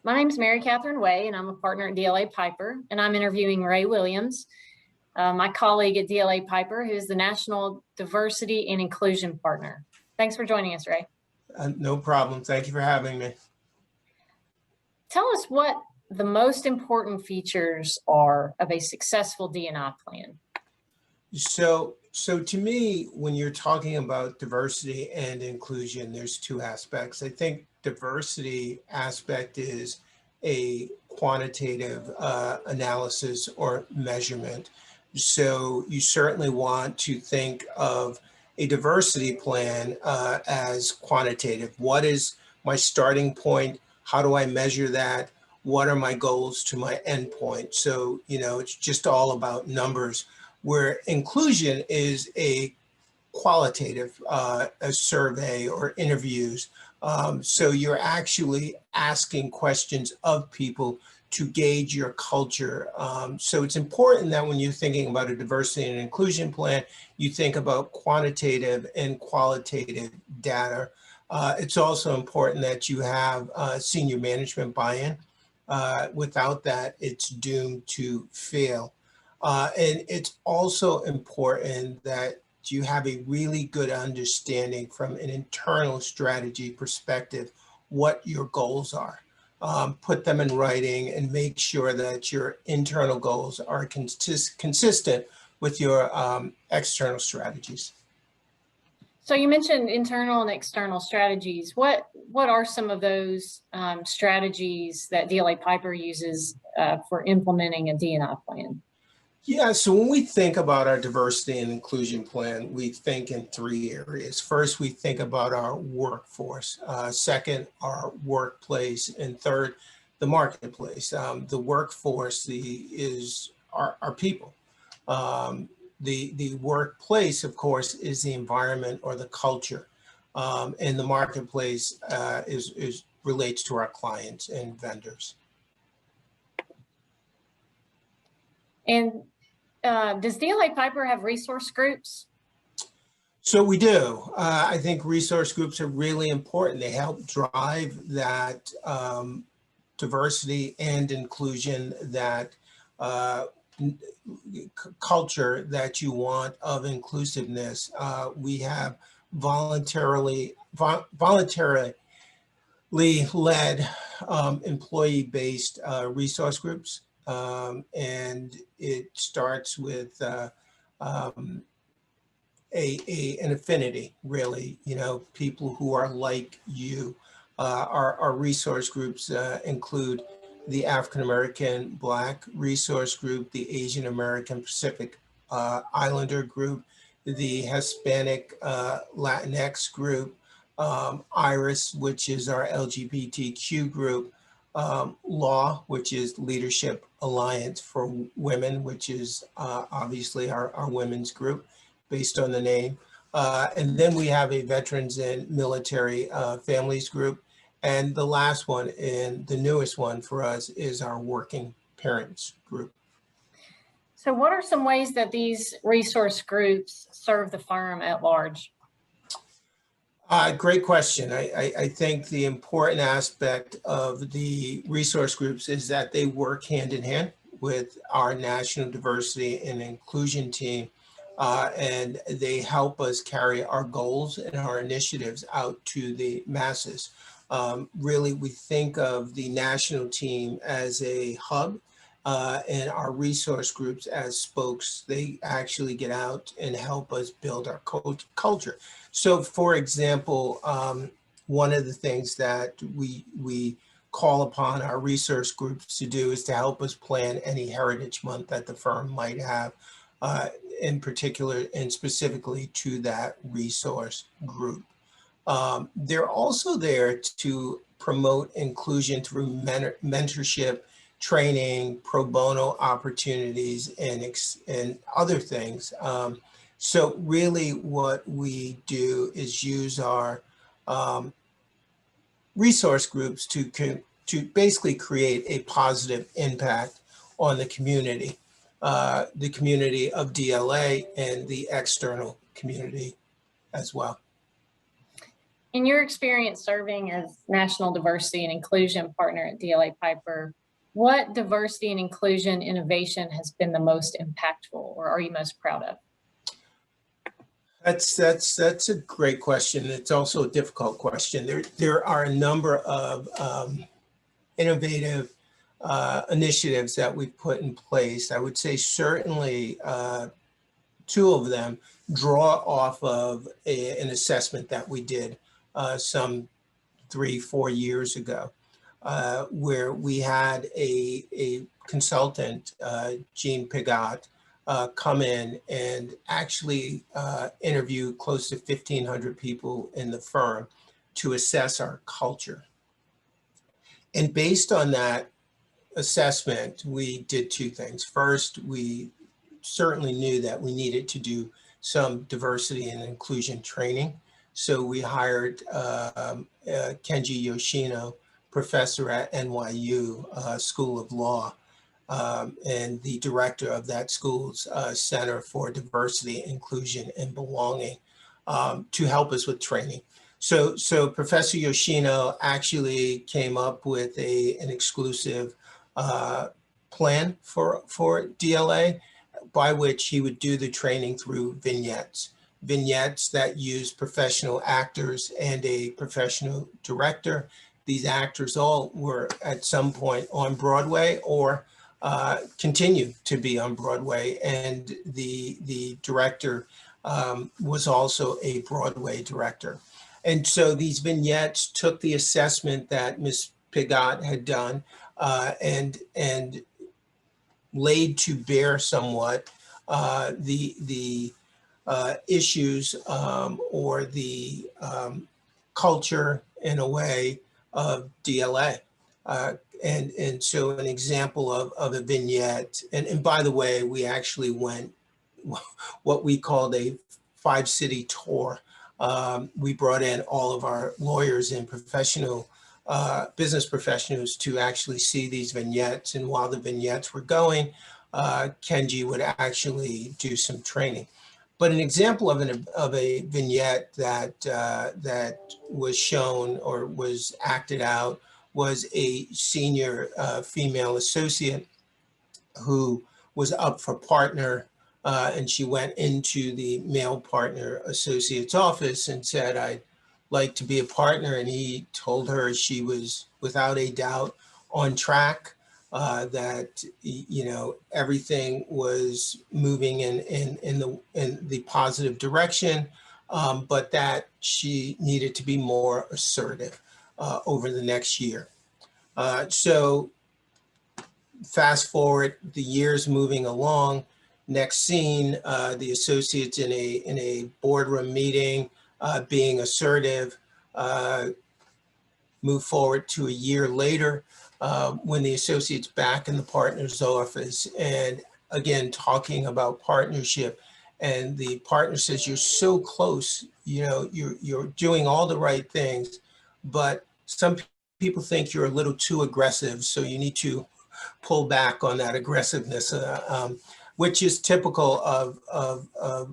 My name is Mary Catherine Way, and I'm a partner at DLA Piper, and I'm interviewing Ray Williams, my colleague at DLA Piper, who is the National Diversity and Inclusion Partner. Thanks for joining us, Ray. No problem. Thank you for having me. Tell us what the most important features are of a successful D&I plan. So to me, when you're talking about diversity and inclusion, there's two aspects. I think diversity aspect is a quantitative analysis or measurement. So you certainly want to think of a diversity plan as quantitative. What is my starting point? How do I measure that? What are my goals to my endpoint? So, it's just all about numbers, where inclusion is a qualitative a survey or interviews. So you're actually asking questions of people to gauge your culture. So it's important that when you're thinking about a diversity and inclusion plan, you think about quantitative and qualitative data. It's also important that you have senior management buy-in. Without that, it's doomed to fail. And it's also important that you have a really good understanding from an internal strategy perspective what your goals are. Put them in writing and make sure that your internal goals are consistent with your external strategies. So you mentioned internal and external strategies. What are some of those strategies that DLA Piper uses for implementing a D&I plan? Yeah, so when we think about our diversity and inclusion plan, we think in three areas. First, we think about our workforce. Second, our workplace. And third, the marketplace. The workforce is our people. The workplace, of course, is the environment or the culture. And the marketplace relates to our clients and vendors. And does DLA Piper have resource groups? So we do. I think resource groups are really important. They help drive that diversity and inclusion, that culture that you want of inclusiveness. We have voluntarily led employee-based resource groups. And it starts with an affinity, really, people who are like you. Our resource groups include the African American Black Resource Group, the Asian American Pacific Islander Group, the Hispanic Latinx Group, IRIS, which is our LGBTQ group, Law, which is Leadership Alliance for Women, which is obviously our women's group based on the name. And then we have a Veterans and Military Families group. And the last one, and the newest one for us, is our Working Parents group. So what are some ways that these resource groups serve the firm at large? Great question. I think the important aspect of the resource groups is that they work hand in hand with our National Diversity and Inclusion team, and they help us carry our goals and our initiatives out to the masses. Really, we think of the national team as a hub, and our resource groups as spokes. They actually get out and help us build our culture. So, for example, one of the things that we call upon our resource groups to do is to help us plan any Heritage Month that the firm might have, in particular and specifically to that resource group. They're also there to promote inclusion through mentorship, training, pro bono opportunities, and other things. So really what we do is use our resource groups to basically create a positive impact on the community of DLA and the external community as well. In your experience serving as National Diversity and Inclusion Partner at DLA Piper, what diversity and inclusion innovation has been the most impactful or are you most proud of? That's a great question. It's also a difficult question. There are a number of innovative initiatives that we've put in place. I would say certainly two of them draw off of an assessment that we did some 3-4 years ago, where we had a consultant, Jean Pigot, come in and actually interview close to 1,500 people in the firm to assess our culture. And based on that assessment, we did two things. First, we certainly knew that we needed to do some diversity and inclusion training. So we hired Kenji Yoshino, professor at NYU School of Law, and the director of that school's Center for Diversity, Inclusion, and Belonging, to help us with training. So Professor Yoshino actually came up with an exclusive plan for DLA, by which he would do the training through vignettes that use professional actors and a professional director. These actors all were at some point on Broadway or continue to be on Broadway, and the director was also a Broadway director. And so these vignettes took the assessment that Ms. Pigot had done and laid to bear somewhat the issues or the culture, in a way, of DLA. And so an example of a vignette, and by the way, we actually went what we called a 5-city tour. We brought in all of our lawyers and professional business professionals to actually see these vignettes. And while the vignettes were going, Kenji would actually do some training. But an example of a vignette that was shown or was acted out was a senior female associate who was up for partner, and she went into the male partner associate's office and said, "I'd like to be a partner," and he told her she was without a doubt on track, that everything was moving in the positive direction, but that she needed to be more assertive over the next year. So fast forward the years moving along. Next scene, the associates in a boardroom meeting, being assertive. Move forward to a year later, when the associate's back in the partner's office, and again talking about partnership, and the partner says, "You're so close, you're doing all the right things, but some people think you're a little too aggressive, so you need to pull back on that aggressiveness," which is typical of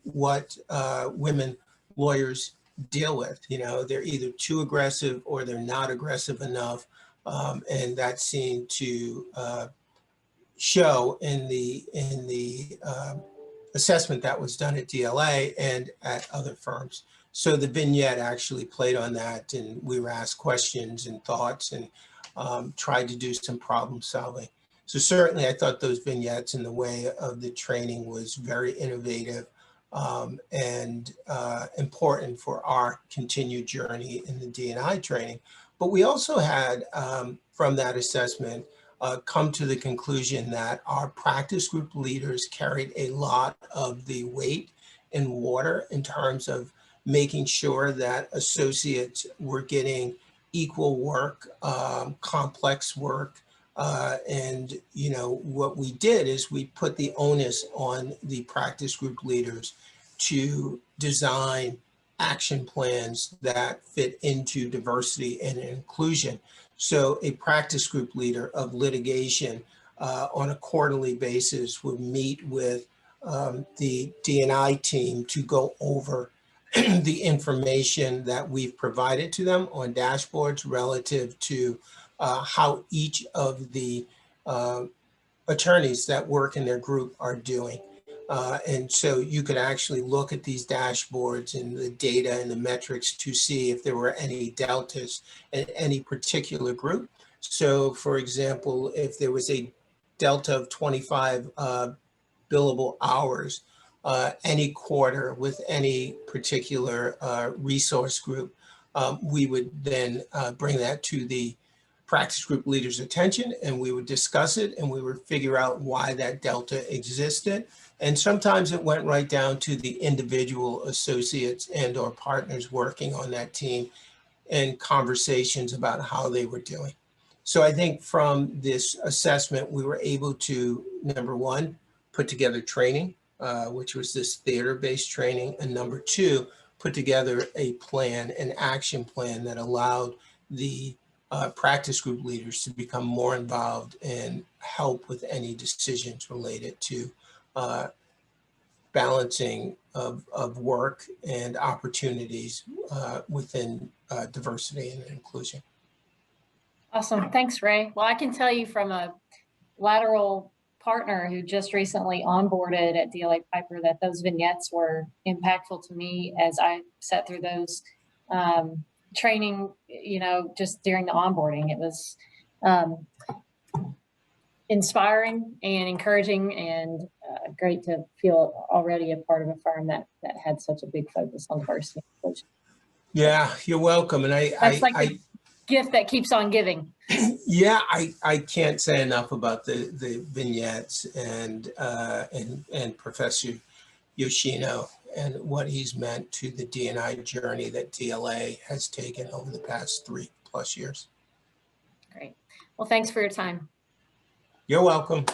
what women lawyers deal with. They're either too aggressive or they're not aggressive enough, and that seemed to show in the assessment that was done at DLA and at other firms. So the vignette actually played on that, and we were asked questions and thoughts and tried to do some problem solving. So certainly I thought those vignettes in the way of the training was very innovative and important for our continued journey in the D&I training. But we also had, from that assessment, come to the conclusion that our practice group leaders carried a lot of the weight and water in terms of making sure that associates were getting equal work, complex work. And what we did is we put the onus on the practice group leaders to design action plans that fit into diversity and inclusion. So a practice group leader of litigation on a quarterly basis would meet with the D&I team to go over the information that we've provided to them on dashboards relative to how each of the attorneys that work in their group are doing. And so you could actually look at these dashboards and the data and the metrics to see if there were any deltas in any particular group. So for example, if there was a delta of 25 billable hours any quarter with any particular resource group, we would then bring that to the practice group leaders' attention, and we would discuss it, and we would figure out why that delta existed. And sometimes it went right down to the individual associates and or partners working on that team and conversations about how they were doing. So I think from this assessment, we were able to, number one, put together training, which was this theater-based training, and number two, put together a plan, an action plan that allowed the practice group leaders to become more involved and help with any decisions related to balancing of work and opportunities within diversity and inclusion. Awesome. Thanks, Ray. Well, I can tell you from a lateral partner who just recently onboarded at DLA Piper that those vignettes were impactful to me as I sat through those training, just during the onboarding. It was inspiring and encouraging, and great to feel already a part of a firm that had such a big focus on diversity and inclusion. Yeah, you're welcome. And That's like the gift that keeps on giving. Yeah, I can't say enough about the vignettes and Professor Yoshino and what he's meant to the D&I journey that DLA has taken over the past 3+ years. Great. Well, thanks for your time. You're welcome.